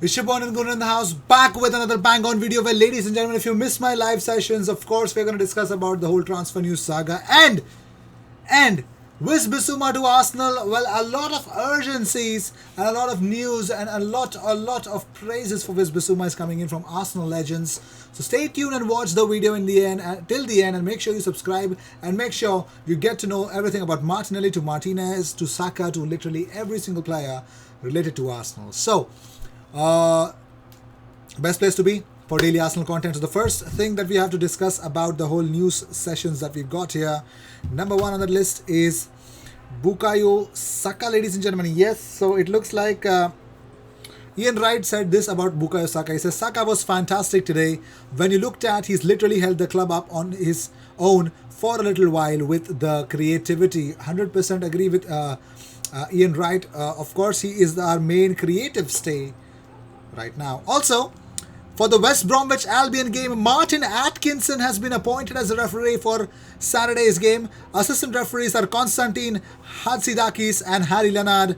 Ishibon and Gunnar in the house, back with another bang on video where, ladies and gentlemen, if you miss my live sessions, of course, we're going to discuss about the whole transfer news saga and Wiz Bissouma to Arsenal. Well, a lot of urgencies and a lot of news and a lot of praises for Wiz Bissouma is coming in from Arsenal legends. So stay tuned and watch the video in the end till the end, and make sure you subscribe and make sure you get to know everything about Martinelli to Martinez to Saka to literally every single player related to Arsenal. So, best place to be for daily Arsenal content. So the first thing that we have to discuss about the whole news sessions that we've got here, number one on the list is Bukayo Saka, ladies and gentlemen. Yes, so it looks like Ian Wright said this about Bukayo Saka. He says Saka was fantastic today. When you looked at, he's literally held the club up on his own for a little while with the creativity. 100% agree with Ian Wright. Of course, he is our main creative stay right now. Also, for the West Bromwich Albion game, Martin Atkinson has been appointed as a referee for Saturday's game. Assistant referees are Konstantin Hatzidakis and Harry Leonard.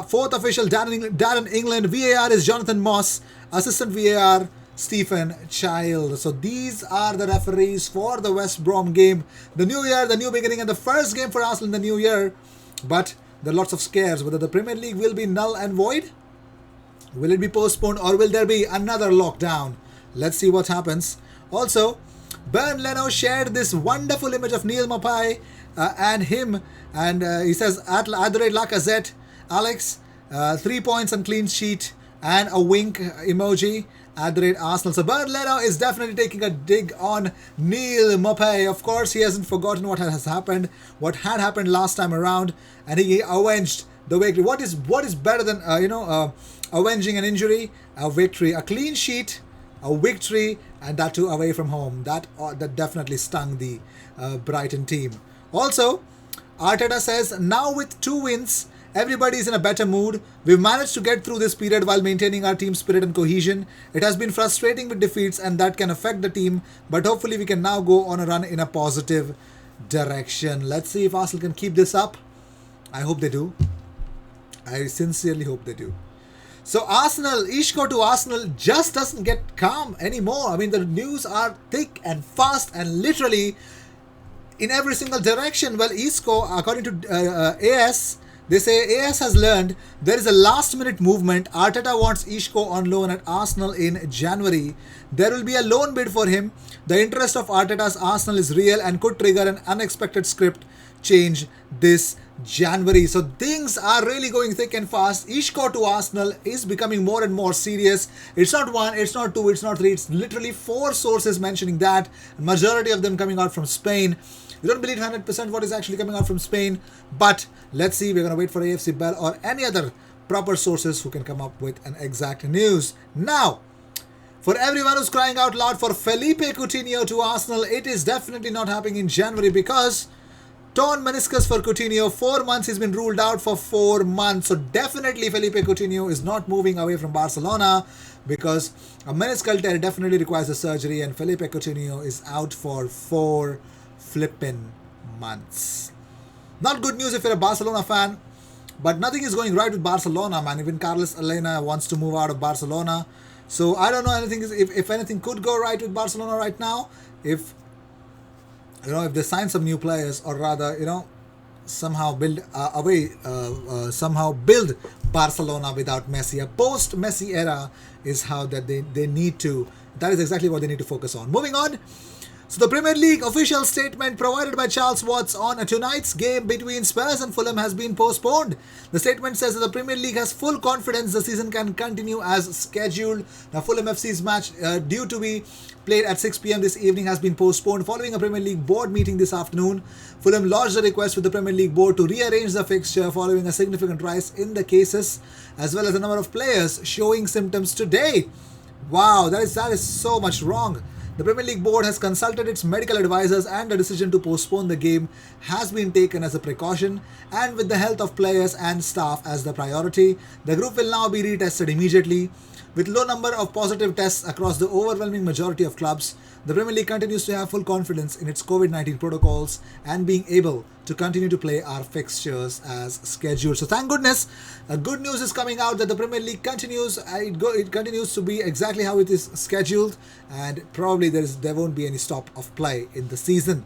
Fourth official, Darren England. VAR is Jonathan Moss. Assistant VAR, Stephen Child. So these are the referees for the West Brom game. The new year, the new beginning, and the first game for Arsenal in the new year. But there are lots of scares whether the Premier League will be null and void. Will it be postponed or will there be another lockdown? Let's see what happens. Also, Bernd Leno shared this wonderful image of Neil Mapai and him, and he says at the rate Lacazette, Alex, 3 points and clean sheet and a wink emoji at the rate Arsenal. So Bernd Leno is definitely taking a dig on Neil Mapai. Of course, he hasn't forgotten what had happened last time around, and he avenged the victory. What is better than avenging an injury? A victory, a clean sheet, a victory, and that too away from home. That definitely stung the Brighton team. Also, Arteta says now with 2 wins, everybody is in a better mood. We've managed to get through this period while maintaining our team spirit and cohesion. It has been frustrating with defeats and that can affect the team, but hopefully we can now go on a run in a positive direction. Let's see if Arsenal can keep this up. I hope they do. I sincerely hope they do. So Arsenal, Isco to Arsenal just doesn't get calm anymore. I mean, the news are thick and fast and literally in every single direction. Well, Isco, according to AS, they say AS has learned there is a last minute movement. Arteta wants Isco on loan at Arsenal in January. There will be a loan bid for him. The interest of Arteta's Arsenal is real and could trigger an unexpected script change this January. So things are really going thick and fast. Isco to Arsenal is becoming more and more serious. It's not 1, it's not 2, it's not 3. It's literally 4 sources mentioning that. Majority of them coming out from Spain. We don't believe 100% what is actually coming out from Spain, but let's see. We're going to wait for AFC Bell or any other proper sources who can come up with an exact news. Now, for everyone who's crying out loud for Felipe Coutinho to Arsenal, it is definitely not happening in January because torn meniscus for Coutinho, 4 months. He's been ruled out for 4 months. So definitely Felipe Coutinho is not moving away from Barcelona because a meniscal tear definitely requires a surgery, and Felipe Coutinho is out for 4 flippin' months. Not good news if you're a Barcelona fan, but nothing is going right with Barcelona, man. Even Carlos Elena wants to move out of Barcelona. So I don't know if anything could go right with Barcelona right now. If they sign some new players, or rather, somehow build build Barcelona without Messi. A post-Messi era is how that they need to. That is exactly what they need to focus on. Moving on. So the Premier League official statement provided by Charles Watts on tonight's game between Spurs and Fulham has been postponed. The statement says that the Premier League has full confidence the season can continue as scheduled. Now Fulham FC's match due to be played at 6 p.m. this evening has been postponed following a Premier League board meeting this afternoon. Fulham lodged a request with the Premier League board to rearrange the fixture following a significant rise in the cases as well as the number of players showing symptoms today. Wow, that is so much wrong. The Premier League board has consulted its medical advisors and the decision to postpone the game has been taken as a precaution and with the health of players and staff as the priority. The group will now be retested immediately. With low number of positive tests across the overwhelming majority of clubs, the Premier League continues to have full confidence in its COVID-19 protocols and being able to continue to play our fixtures as scheduled. So thank goodness, good news is coming out that the Premier League continues. It continues to be exactly how it is scheduled, and probably there won't be any stop of play in the season.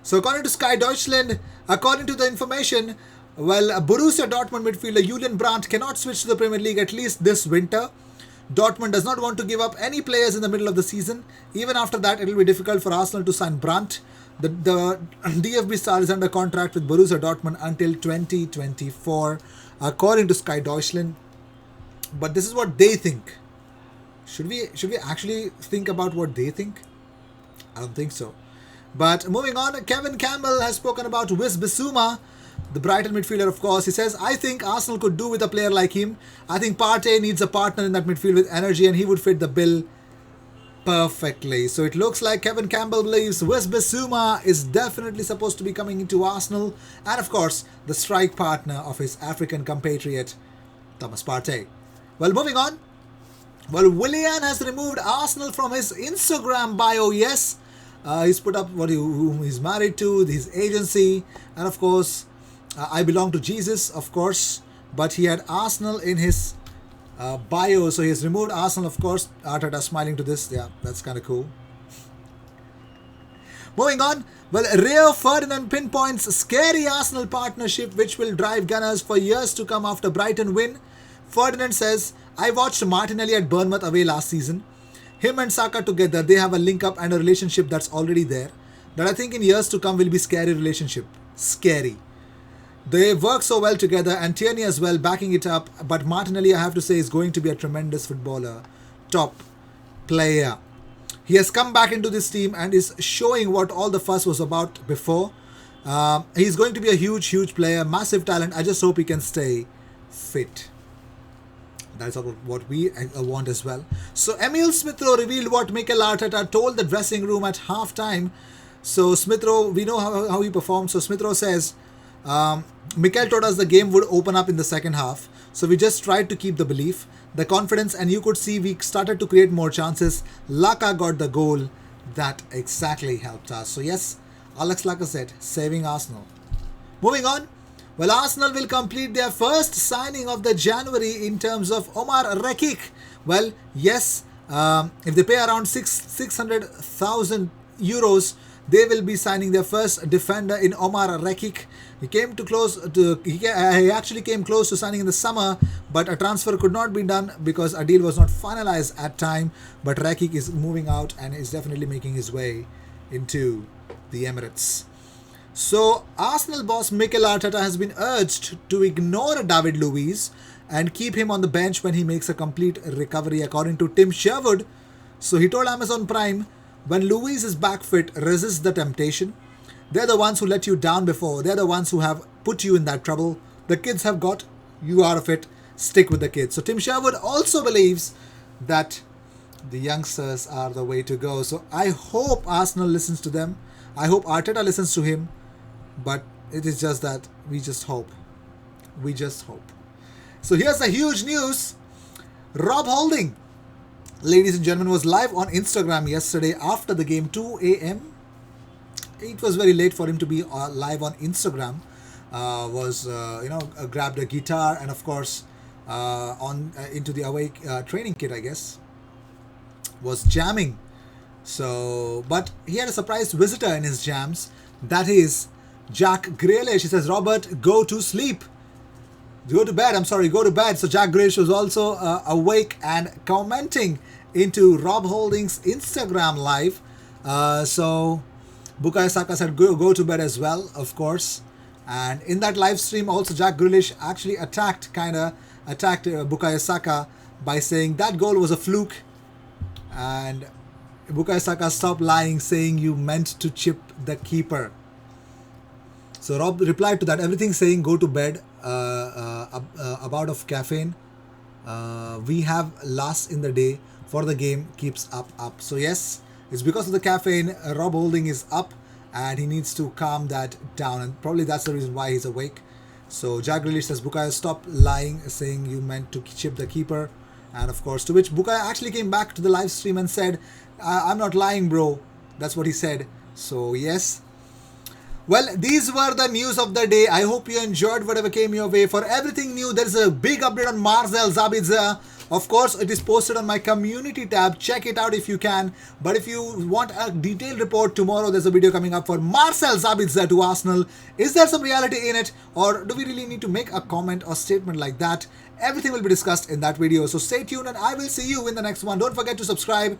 So according to Sky Deutschland, according to the information, Borussia Dortmund midfielder Julian Brandt cannot switch to the Premier League at least this winter. Dortmund does not want to give up any players in the middle of the season. Even after that, it will be difficult for Arsenal to sign Brandt. The DFB star is under contract with Borussia Dortmund until 2024, according to Sky Deutschland. But this is what they think. Should we actually think about what they think? I don't think so. But moving on, Kevin Campbell has spoken about Wis Bissouma, the Brighton midfielder, of course. He says, I think Arsenal could do with a player like him. I think Partey needs a partner in that midfield with energy, and he would fit the bill perfectly. So it looks like Kevin Campbell believes Wis Bissouma is definitely supposed to be coming into Arsenal. And of course, the strike partner of his African compatriot, Thomas Partey. Well, moving on. Well, Willian has removed Arsenal from his Instagram bio, yes. He's put up whom he's married to, his agency, and of course, I belong to Jesus, of course, but he had Arsenal in his bio, so he has removed Arsenal, of course. Arteta smiling to this, yeah, that's kind of cool. Moving on, well, Rio Ferdinand pinpoints scary Arsenal partnership which will drive Gunners for years to come after Brighton win. Ferdinand says, I watched Martinelli at Bournemouth away last season. Him and Saka together, they have a link up and a relationship that's already there. That I think in years to come will be scary relationship. Scary. They work so well together, and Tierney as well backing it up. But Martinelli, I have to say, is going to be a tremendous footballer. Top player. He has come back into this team and is showing what all the fuss was about before. He's going to be a huge player. Massive talent. I just hope he can stay fit. That's what we want as well. So Emil Smith-Rowe revealed what Mikel Arteta told the dressing room at halftime. So Smith-Rowe, we know how he performed. So Smith-Rowe says, Mikel told us the game would open up in the second half. So we just tried to keep the belief, the confidence, and you could see we started to create more chances. Laka got the goal. That exactly helped us. So yes, Alex Lacazette saving Arsenal. Moving on. Well, Arsenal will complete their first signing of the January in terms of Omar Rekik. Well, yes, if they pay around 600,000 euros, they will be signing their first defender in Omar Rekik. He actually came close to signing in the summer, but a transfer could not be done because a deal was not finalized at time. But Rekik is moving out and is definitely making his way into the Emirates. So, Arsenal boss Mikel Arteta has been urged to ignore David Luiz and keep him on the bench when he makes a complete recovery, according to Tim Sherwood. So, he told Amazon Prime, when Luiz is back fit, resist the temptation. They're the ones who let you down before. They're the ones who have put you in that trouble. The kids have got you out of it. Stick with the kids. So, Tim Sherwood also believes that the youngsters are the way to go. So, I hope Arsenal listens to them. I hope Arteta listens to him. But it is just that we just hope. We just hope. So here's the huge news. Rob Holding, ladies and gentlemen, was live on Instagram yesterday after the game, 2 a.m. It was very late for him to be live on Instagram. Grabbed a guitar and of course into the awake training kit, I guess. Was jamming. So, but he had a surprise visitor in his jams. That is Jack Grealish. He says, Robert, go to sleep. Go to bed. Go to bed. So Jack Grealish was also awake and commenting into Rob Holding's Instagram live. So Bukayo Saka said, go to bed as well, of course. And in that live stream, also Jack Grealish actually attacked Bukayo Saka by saying that goal was a fluke. And Bukayo Saka stopped lying, saying you meant to chip the keeper. So Rob replied to that, everything saying go to bed, about of caffeine. We have last in the day for the game keeps up. So yes, it's because of the caffeine. Rob Holding is up and he needs to calm that down. And probably that's the reason why he's awake. So Jack Grealish says, Bukayo, stop lying, saying you meant to chip the keeper. And of course, to which Bukayo actually came back to the live stream and said, I'm not lying, bro. That's what he said. So, yes. Well, these were the news of the day. I hope you enjoyed whatever came your way. For everything new, there is a big update on Marcel Sabitzer. Of course, it is posted on my community tab. Check it out if you can. But if you want a detailed report, tomorrow there's a video coming up for Marcel Sabitzer to Arsenal. Is there some reality in it? Or do we really need to make a comment or statement like that? Everything will be discussed in that video. So stay tuned and I will see you in the next one. Don't forget to subscribe.